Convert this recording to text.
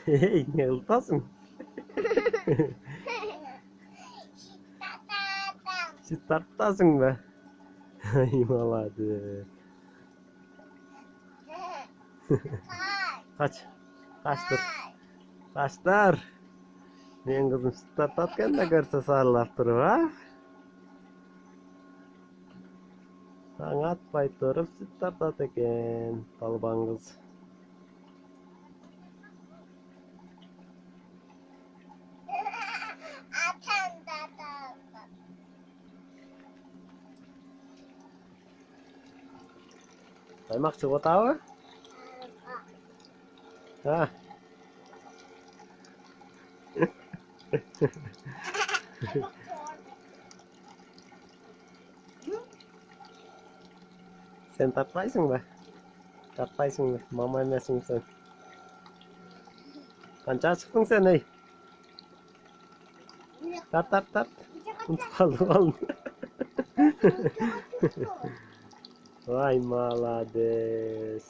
Hei, ne utasın? Starttasın be. Ay maladı. Kaç. Kaçtır. Kaçtır. Men kızım start atkanda görse sarılap durur ha. Taң atpay turup start at eken balban kız. Kaymak çıkıp atağı? Ha. Sen tartpaysın be. Tartpaysın be. Mama emesin sen. Kança çıktın sen ey? Tart. Aldım. Vay malades.